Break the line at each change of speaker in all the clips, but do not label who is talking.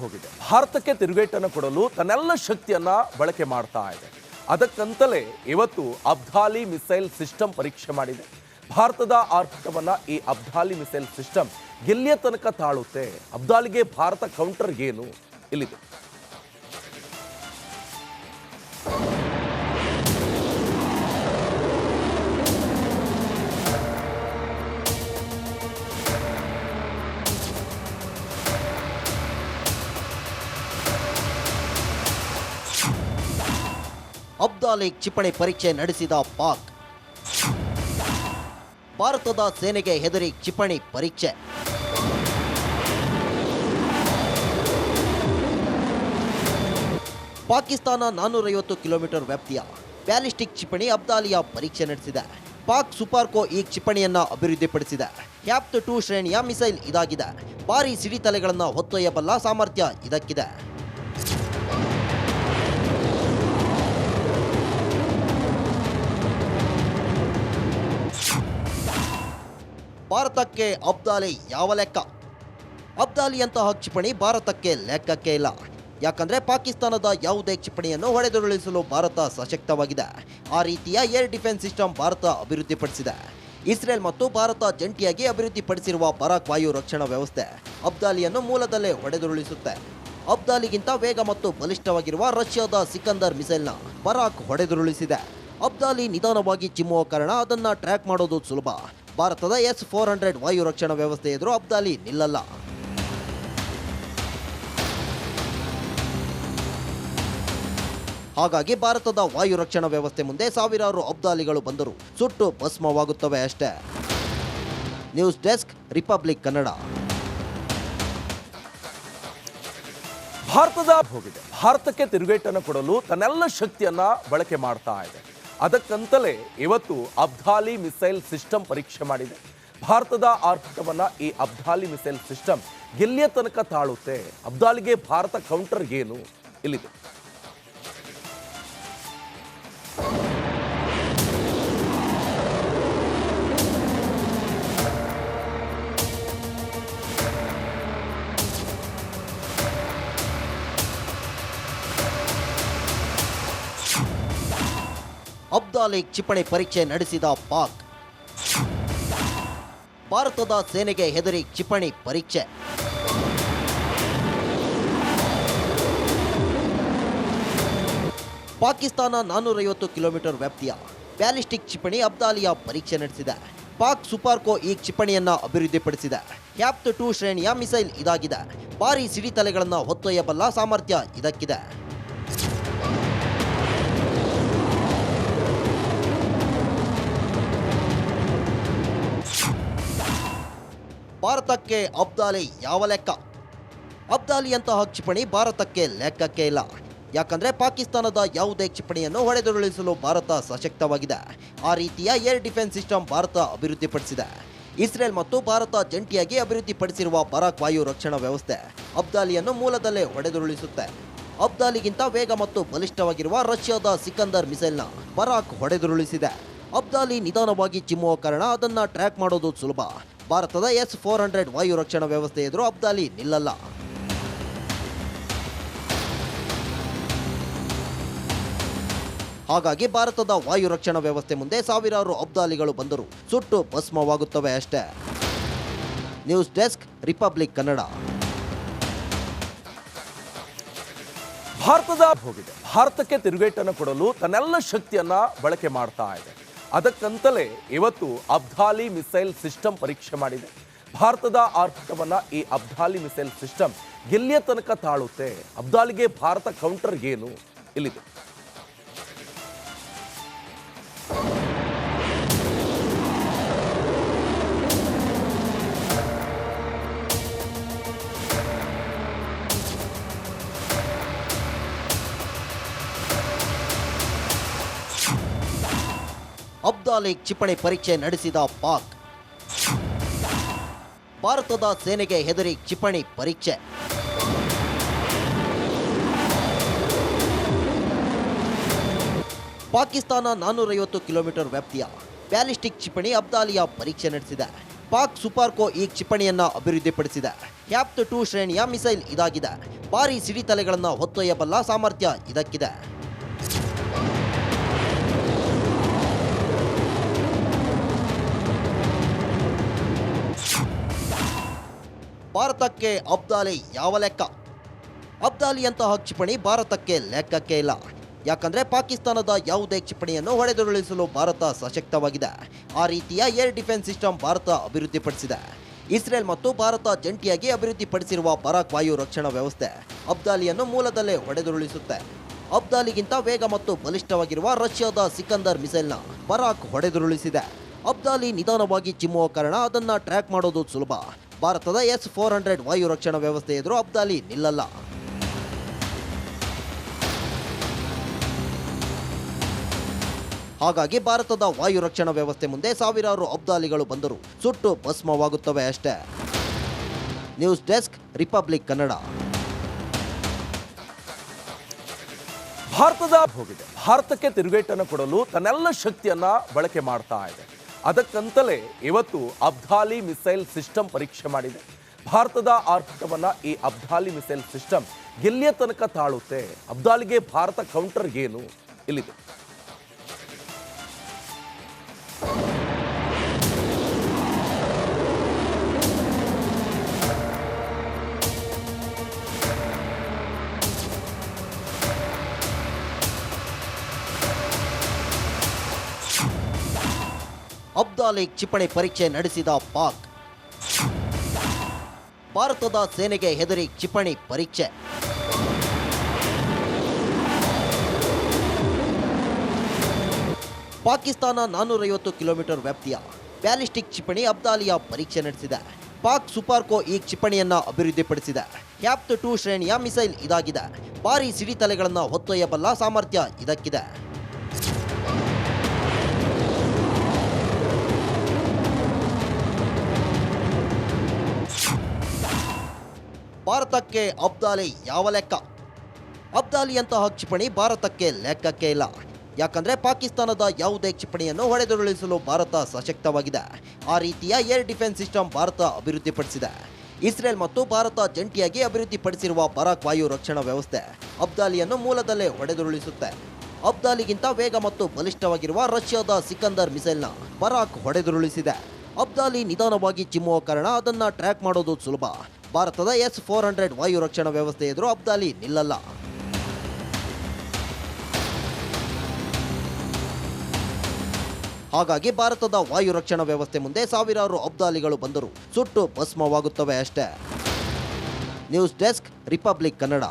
ಹೋಗಿದೆ. ಭಾರತಕ್ಕೆ ತಿರುಗೇಟನ್ನು ಕೊಡಲು ತನ್ನೆಲ್ಲ ಶಕ್ತಿಯನ್ನ ಬಳಕೆ ಮಾಡ್ತಾ ಇದೆ. ಅದಕ್ಕಂತಲೇ ಇವತ್ತು ಅಬ್ದಾಲಿ ಮಿಸೈಲ್ ಸಿಸ್ಟಮ್ ಪರೀಕ್ಷೆ ಮಾಡಿದೆ. ಭಾರತದ ಆರ್ಭಟವನ್ನ ಈ ಅಬ್ದಾಲಿ ಮಿಸೈಲ್ ಸಿಸ್ಟಮ್ ಎಲ್ಲಿಯ ತನಕ ತಾಳುತ್ತೆ, ಅಬ್ದಾಲಿಗೆ ಭಾರತ ಕೌಂಟರ್ ಏನು ಇಲ್ಲಿದೆ.
ಅಬ್ದಾಲಿ ಕ್ಷಿಪಣಿ ಪರೀಕ್ಷೆ ನಡೆಸಿದ ಪಾಕ್. ಭಾರತದ ಸೇನೆಗೆ ಹೆದರಿ ಕ್ಷಿಪಣಿ ಪರೀಕ್ಷೆ. ಪಾಕಿಸ್ತಾನ 450 ಕಿಲೋಮೀಟರ್ ವ್ಯಾಪ್ತಿಯ ಬ್ಯಾಲಿಸ್ಟಿಕ್ ಕ್ಷಿಪಣಿ ಅಬ್ದಾಲಿಯ ಪರೀಕ್ಷೆ ನಡೆಸಿದೆ. ಪಾಕ್ ಸುಪಾರ್ಕೋ ಈ ಕ್ಷಿಪಣಿಯನ್ನ ಅಭಿವೃದ್ಧಿಪಡಿಸಿದೆ. ಕ್ಯಾಪ್ಟ್ 2 ಶ್ರೇಣಿಯ ಮಿಸೈಲ್ ಇದಾಗಿದೆ. ಭಾರಿ ಸಿಡಿತಲೆಗಳನ್ನು ಹೊತ್ತೊಯ್ಯಬಲ್ಲ ಸಾಮರ್ಥ್ಯ ಇದಕ್ಕಿದೆ. ಭಾರತಕ್ಕೆ ಅಬ್ದಾಲಿ ಯಾವ ಲೆಕ್ಕ? ಅಬ್ದಾಲಿಯಂತಹ ಕ್ಷಿಪಣಿ ಭಾರತಕ್ಕೆ ಲೆಕ್ಕಕ್ಕೆ ಇಲ್ಲ. ಯಾಕಂದ್ರೆ ಪಾಕಿಸ್ತಾನದ ಯಾವುದೇ ಕ್ಷಿಪಣಿಯನ್ನು ಹೊಡೆದುರುಳಿಸಲು ಭಾರತ ಸಶಕ್ತವಾಗಿದೆ. ಆ ರೀತಿಯ ಏರ್ ಡಿಫೆನ್ಸ್ ಸಿಸ್ಟಮ್ ಭಾರತ ಅಭಿವೃದ್ಧಿಪಡಿಸಿದೆ. ಇಸ್ರೇಲ್ ಮತ್ತು ಭಾರತ ಜಂಟಿಯಾಗಿ ಅಭಿವೃದ್ಧಿಪಡಿಸಿರುವ ಬರಾಕ್ ವಾಯು ರಕ್ಷಣಾ ವ್ಯವಸ್ಥೆ ಅಬ್ದಾಲಿಯನ್ನು ಮೂಲದಲ್ಲೇ ಹೊಡೆದುರುಳಿಸುತ್ತೆ. ಅಬ್ದಾಲಿಗಿಂತ ವೇಗ ಮತ್ತು ಬಲಿಷ್ಠವಾಗಿರುವ ರಷ್ಯಾದ ಸಿಕಂದರ್ ಮಿಸೈಲ್ನ ಬರಾಕ್ ಹೊಡೆದುರುಳಿಸಿದೆ. ಅಬ್ದಾಲಿ ನಿಧಾನವಾಗಿ ಚಿಮ್ಮುವ ಕಾರಣ ಅದನ್ನು ಟ್ರ್ಯಾಕ್ ಮಾಡೋದು ಸುಲಭ. ಭಾರತದ S-400 ವಾಯು ರಕ್ಷಣಾ ವ್ಯವಸ್ಥೆ ಎದುರು ಅಬ್ದಾಲಿ ನಿಲ್ಲಲ್ಲ. ಹಾಗಾಗಿ ಭಾರತದ ವಾಯು ರಕ್ಷಣಾ ವ್ಯವಸ್ಥೆ ಮುಂದೆ ಸಾವಿರಾರು ಅಬ್ದಾಲಿಗಳು ಬಂದರೂ ಸುಟ್ಟು ಭಸ್ಮವಾಗುತ್ತವೆ ಅಷ್ಟೇ. News desk, republic Kannada.
ಭಾರತಕ್ಕೆ ತಿರುಗೇಟನ್ನು ಕೊಡಲು ತನ್ನೆಲ್ಲ ಶಕ್ತಿಯನ್ನ ಬಳಕೆ ಮಾಡ್ತಾ ಇದೆ. ಅದಕ್ಕಂತಲೇ ಇವತ್ತು ಅಬ್ದಾಲಿ ಮಿಸೈಲ್ ಸಿಸ್ಟಮ್ ಪರೀಕ್ಷೆ ಮಾಡಿದೆ. ಭಾರತದ ಆರ್ಭಟವನ್ನ ಈ ಅಬ್ದಾಲಿ ಮಿಸೈಲ್ ಸಿಸ್ಟಮ್ ಎಲ್ಲಿಯ ತನಕ ತಾಳುತ್ತೆ, ಅಬ್ದಾಲಿಗೆ ಭಾರತ ಕೌಂಟರ್ ಏನು ಇಲ್ಲಿದೆ.
ಅಬ್ದಾಲಿ ಕ್ಷಿಪಣಿ ಪರೀಕ್ಷೆ ನಡೆಸಿದ ಪಾಕ್. ಭಾರತದ ಸೇನೆಗೆ ಹೆದರಿ ಕ್ಷಿಪಣಿ ಪರೀಕ್ಷೆ. ಪಾಕಿಸ್ತಾನ 450 ಕಿಲೋಮೀಟರ್ ವ್ಯಾಪ್ತಿಯ ಬ್ಯಾಲಿಸ್ಟಿಕ್ ಕ್ಷಿಪಣಿ ಅಬ್ದಾಲಿಯ ಪರೀಕ್ಷೆ ನಡೆಸಿದೆ. ಪಾಕ್ ಸುಪಾರ್ಕೋ ಈ ಕ್ಷಿಪಣಿಯನ್ನ ಅಭಿವೃದ್ಧಿಪಡಿಸಿದೆ. ಕ್ಯಾಪ್ಟ್ 2 ಶ್ರೇಣಿಯ ಮಿಸೈಲ್ ಇದಾಗಿದೆ. ಭಾರಿ ಸಿಡಿತಲೆಗಳನ್ನು ಹೊತ್ತೊಯ್ಯಬಲ್ಲ ಸಾಮರ್ಥ್ಯ ಇದಕ್ಕಿದೆ. ಭಾರತಕ್ಕೆ ಅಬ್ದಾಲಿ ಯಾವ ಲೆಕ್ಕ? ಅಬ್ದಾಲಿಯಂತಹ ಕ್ಷಿಪಣಿ ಭಾರತಕ್ಕೆ ಲೆಕ್ಕಕ್ಕೆ ಇಲ್ಲ. ಯಾಕಂದ್ರೆ ಪಾಕಿಸ್ತಾನದ ಯಾವುದೇ ಕ್ಷಿಪಣಿಯನ್ನು ಹೊಡೆದುರುಳಿಸಲು ಭಾರತ ಸಶಕ್ತವಾಗಿದೆ. ಆ ರೀತಿಯ ಏರ್ ಡಿಫೆನ್ಸ್ ಸಿಸ್ಟಮ್ ಭಾರತ ಅಭಿವೃದ್ಧಿಪಡಿಸಿದೆ. ಇಸ್ರೇಲ್ ಮತ್ತು ಭಾರತ ಜಂಟಿಯಾಗಿ ಅಭಿವೃದ್ಧಿಪಡಿಸಿರುವ ಬರಾಕ್ ವಾಯು ರಕ್ಷಣಾ ವ್ಯವಸ್ಥೆ ಅಬ್ದಾಲಿಯನ್ನು ಮೂಲದಲ್ಲೇ ಹೊಡೆದುರುಳಿಸುತ್ತೆ. ಅಬ್ದಾಲಿಗಿಂತ ವೇಗ ಮತ್ತು ಬಲಿಷ್ಠವಾಗಿರುವ ರಷ್ಯಾದ ಸಿಕಂದರ್ ಮಿಸೈಲ್ನ ಬರಾಕ್ ಹೊಡೆದುರುಳಿಸಿದೆ. ಅಬ್ದಾಲಿ ನಿಧಾನವಾಗಿ ಚಿಮ್ಮುವ ಕಾರಣ ಅದನ್ನು ಟ್ರ್ಯಾಕ್ ಮಾಡೋದು ಸುಲಭ. ಭಾರತದ S-400 ವಾಯು ರಕ್ಷಣಾ ವ್ಯವಸ್ಥೆ ಎದುರು ಅಬ್ದಾಲಿ ನಿಲ್ಲಲ್ಲ. ಹಾಗಾಗಿ ಭಾರತದ ವಾಯು ರಕ್ಷಣಾ ವ್ಯವಸ್ಥೆ ಮುಂದೆ ಸಾವಿರಾರು ಅಬ್ದಾಲಿಗಳು ಬಂದರೂ ಸುಟ್ಟು ಭಸ್ಮವಾಗುತ್ತವೆ ಅಷ್ಟೇ. News desk, republic Kannada.
ಭಾರತಕ್ಕೆ ತಿರುಗೇಟನ್ನು ಕೊಡಲು ತನ್ನೆಲ್ಲ ಶಕ್ತಿಯನ್ನ ಬಳಕೆ ಮಾಡ್ತಾ ಇದೆ. ಅದಕ್ಕಂತಲೇ ಇವತ್ತು ಅಬ್ದಾಲಿ ಮಿಸೈಲ್ ಸಿಸ್ಟಮ್ ಪರೀಕ್ಷೆ ಮಾಡಿದೆ. ಭಾರತದ ಆರ್ಭಟವನ್ನ ಈ ಅಬ್ದಾಲಿ ಮಿಸೈಲ್ ಸಿಸ್ಟಮ್ ಎಲ್ಲಿಯ ತನಕ ತಾಳುತ್ತೆ, ಅಬ್ದಾಲಿಗೆ ಭಾರತ ಕೌಂಟರ್ ಏನು ಇಲ್ಲಿದೆ.
ಅಬ್ದಾಲಿ ಕ್ಷಿಪಣಿ ಪರೀಕ್ಷೆ ನಡೆಸಿದ ಪಾಕ್. ಭಾರತದ ಸೇನೆಗೆ ಹೆದರಿ ಕ್ಷಿಪಣಿ ಪರೀಕ್ಷೆ. ಪಾಕಿಸ್ತಾನ 450 ಕಿಲೋಮೀಟರ್ ವ್ಯಾಪ್ತಿಯ ಬ್ಯಾಲಿಸ್ಟಿಕ್ ಕ್ಷಿಪಣಿ ಅಬ್ದಾಲಿಯ ಪರೀಕ್ಷೆ ನಡೆಸಿದೆ. ಪಾಕ್ ಸುಪಾರ್ಕೋ ಈ ಕ್ಷಿಪಣಿಯನ್ನ ಅಭಿವೃದ್ಧಿಪಡಿಸಿದೆ. ಹ್ಯಾಪ್ಟ್ 2 ಶ್ರೇಣಿಯ ಮಿಸೈಲ್ ಇದಾಗಿದೆ. ಭಾರಿ ಸಿಡಿತಲೆಗಳನ್ನು ಹೊತ್ತೊಯ್ಯಬಲ್ಲ ಸಾಮರ್ಥ್ಯ ಇದಕ್ಕಿದೆ. ಭಾರತಕ್ಕೆ ಅಬ್ದಾಲಿ ಯಾವ ಲೆಕ್ಕ? ಅಬ್ದಾಲಿಯಂತಹ ಕ್ಷಿಪಣಿ ಭಾರತಕ್ಕೆ ಲೆಕ್ಕಕ್ಕೆ ಇಲ್ಲ. ಯಾಕಂದ್ರೆ ಪಾಕಿಸ್ತಾನದ ಯಾವುದೇ ಕ್ಷಿಪಣಿಯನ್ನು ಹೊಡೆದುರುಳಿಸಲು ಭಾರತ ಸಶಕ್ತವಾಗಿದೆ. ಆ ರೀತಿಯ ಏರ್ ಡಿಫೆನ್ಸ್ ಸಿಸ್ಟಮ್ ಭಾರತ ಅಭಿವೃದ್ಧಿಪಡಿಸಿದೆ. ಇಸ್ರೇಲ್ ಮತ್ತು ಭಾರತ ಜಂಟಿಯಾಗಿ ಅಭಿವೃದ್ಧಿಪಡಿಸಿರುವ ಬರಾಕ್ ವಾಯು ರಕ್ಷಣಾ ವ್ಯವಸ್ಥೆ ಅಬ್ದಾಲಿಯನ್ನು ಮೂಲದಲ್ಲೇ ಹೊಡೆದುರುಳಿಸುತ್ತೆ. ಅಬ್ದಾಲಿಗಿಂತ ವೇಗ ಮತ್ತು ಬಲಿಷ್ಠವಾಗಿರುವ ರಷ್ಯಾದ ಸಿಕಂದರ್ ಮಿಸೈಲ್ನ ಬರಾಕ್ ಹೊಡೆದುರುಳಿಸಿದೆ. ಅಬ್ದಾಲಿ ನಿಧಾನವಾಗಿ ಚಿಮ್ಮುವ ಕಾರಣ ಅದನ್ನು ಟ್ರ್ಯಾಕ್ ಮಾಡೋದು ಸುಲಭ. ಭಾರತದ S-400 ವಾಯು ರಕ್ಷಣಾ ವ್ಯವಸ್ಥೆ ಎದುರು ಅಬ್ದಾಲಿ ನಿಲ್ಲಲ್ಲ. ಹಾಗಾಗಿ ಭಾರತದ ವಾಯು ರಕ್ಷಣಾ ವ್ಯವಸ್ಥೆ ಮುಂದೆ ಸಾವಿರಾರು ಅಬ್ದಾಲಿಗಳು ಬಂದರೂ ಸುಟ್ಟು ಭಸ್ಮವಾಗುತ್ತವೆ ಅಷ್ಟೇ. News desk, republic Kannada.
ಭಾರತಕ್ಕೆ ತಿರುಗೇಟನ್ನು ಕೊಡಲು ತನ್ನೆಲ್ಲ ಶಕ್ತಿಯನ್ನ ಬಳಕೆ ಮಾಡ್ತಾ ಇದೆ. ಅದಕ್ಕಂತಲೇ ಇವತ್ತು ಅಬ್ದಾಲಿ ಮಿಸೈಲ್ ಸಿಸ್ಟಮ್ ಪರೀಕ್ಷೆ ಮಾಡಿದೆ. ಭಾರತದ ಆರ್ಭಟವನ್ನ ಈ ಅಬ್ದಾಲಿ ಮಿಸೈಲ್ ಸಿಸ್ಟಮ್ ಎಲ್ಲಿಯ ತನಕ ತಾಳುತ್ತೆ, ಅಬ್ದಾಲಿಗೆ ಭಾರತ ಕೌಂಟರ್ ಏನು, ಇಲ್ಲಿದೆ.
ಅಬ್ದಾಲಿ ಕ್ಷಿಪಣಿ ಪರೀಕ್ಷೆ ನಡೆಸಿದ ಪಾಕ್. ಭಾರತದ ಸೇನೆಗೆ ಹೆದರಿ ಕ್ಷಿಪಣಿ ಪರೀಕ್ಷೆ. ಪಾಕಿಸ್ತಾನ 450 ಕಿಲೋಮೀಟರ್ ವ್ಯಾಪ್ತಿಯ ಬ್ಯಾಲಿಸ್ಟಿಕ್ ಕ್ಷಿಪಣಿ ಅಬ್ದಾಲಿಯ ಪರೀಕ್ಷೆ ನಡೆಸಿದೆ. ಪಾಕ್ ಸುಪಾರ್ಕೋ ಈ ಕ್ಷಿಪಣಿಯನ್ನ ಅಭಿವೃದ್ಧಿಪಡಿಸಿದೆ. ಹ್ಯಾಪ್ಟ್ 2 ಶ್ರೇಣಿಯ ಮಿಸೈಲ್ ಇದಾಗಿದೆ. ಭಾರಿ ಸಿಡಿತಲೆಗಳನ್ನು ಹೊತ್ತೊಯ್ಯಬಲ್ಲ ಸಾಮರ್ಥ್ಯ ಇದಕ್ಕಿದೆ. ಭಾರತಕ್ಕೆ ಅಬ್ದಾಲಿ ಯಾವ ಲೆಕ್ಕ? ಅಬ್ದಾಲಿಯಂತಹ ಕ್ಷಿಪಣಿ ಭಾರತಕ್ಕೆ ಲೆಕ್ಕಕ್ಕೆ ಇಲ್ಲ. ಯಾಕಂದ್ರೆ ಪಾಕಿಸ್ತಾನದ ಯಾವುದೇ ಕ್ಷಿಪಣಿಯನ್ನು ಹೊಡೆದುರುಳಿಸಲು ಭಾರತ ಸಶಕ್ತವಾಗಿದೆ. ಆ ರೀತಿಯ ಏರ್ ಡಿಫೆನ್ಸ್ ಸಿಸ್ಟಮ್ ಭಾರತ ಅಭಿವೃದ್ಧಿಪಡಿಸಿದೆ. ಇಸ್ರೇಲ್ ಮತ್ತು ಭಾರತ ಜಂಟಿಯಾಗಿ ಅಭಿವೃದ್ಧಿಪಡಿಸಿರುವ ಬರಾಕ್ ವಾಯು ರಕ್ಷಣಾ ವ್ಯವಸ್ಥೆ ಅಬ್ದಾಲಿಯನ್ನು ಮೂಲದಲ್ಲೇ ಹೊಡೆದುರುಳಿಸುತ್ತೆ. ಅಬ್ದಾಲಿಗಿಂತ ವೇಗ ಮತ್ತು ಬಲಿಷ್ಠವಾಗಿರುವ ರಷ್ಯಾದ ಸಿಕಂದರ್ ಮಿಸೈಲ್ನ ಬರಾಕ್ ಹೊಡೆದುರುಳಿಸಿದೆ. ಅಬ್ದಾಲಿ ನಿಧಾನವಾಗಿ ಚಿಮ್ಮುವ ಕಾರಣ ಅದನ್ನು ಟ್ರ್ಯಾಕ್ ಮಾಡೋದು ಸುಲಭ. ಭಾರತದ S-400 ವಾಯು ರಕ್ಷಣಾ ವ್ಯವಸ್ಥೆ ಎದುರು ಅಬ್ದಾಲಿ ನಿಲ್ಲಲ್ಲ. ಹಾಗಾಗಿ ಭಾರತದ ವಾಯು ರಕ್ಷಣಾ ವ್ಯವಸ್ಥೆ ಮುಂದೆ ಸಾವಿರಾರು ಅಬ್ದಾಲಿಗಳು ಬಂದರೂ ಸುಟ್ಟು ಭಸ್ಮವಾಗುತ್ತವೆ ಅಷ್ಟೇ. News desk, republic Kannada.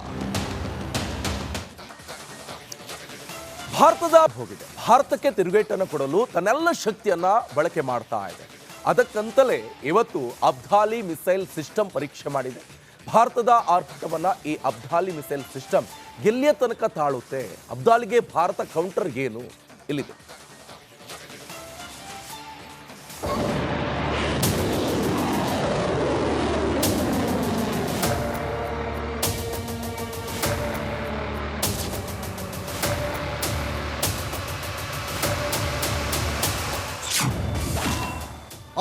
ಭಾರತಕ್ಕೆ ತಿರುಗೇಟನ್ನು ಕೊಡಲು ತನ್ನೆಲ್ಲ ಶಕ್ತಿಯನ್ನ ಬಳಕೆ ಮಾಡ್ತಾ ಇದೆ. ಅದಕ್ಕಂತಲೇ ಇವತ್ತು ಅಬ್ದಾಲಿ ಮಿಸೈಲ್ ಸಿಸ್ಟಮ್ ಪರೀಕ್ಷೆ ಮಾಡಿದೆ. ಭಾರತದ ಆರ್ಭಟವನ್ನ ಈ ಅಬ್ದಾಲಿ ಮಿಸೈಲ್ ಸಿಸ್ಟಮ್ ಎಲ್ಲಿಯ ತನಕ ತಾಳುತ್ತೆ, ಅಬ್ದಾಲಿಗೆ ಭಾರತ ಕೌಂಟರ್ ಏನು, ಇಲ್ಲಿದೆ.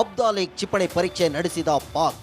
ಅಬ್ದಾಲಿ ಕ್ಷಿಪಣಿ ಪರೀಕ್ಷೆ ನಡೆಸಿದ ಪಾಕ್.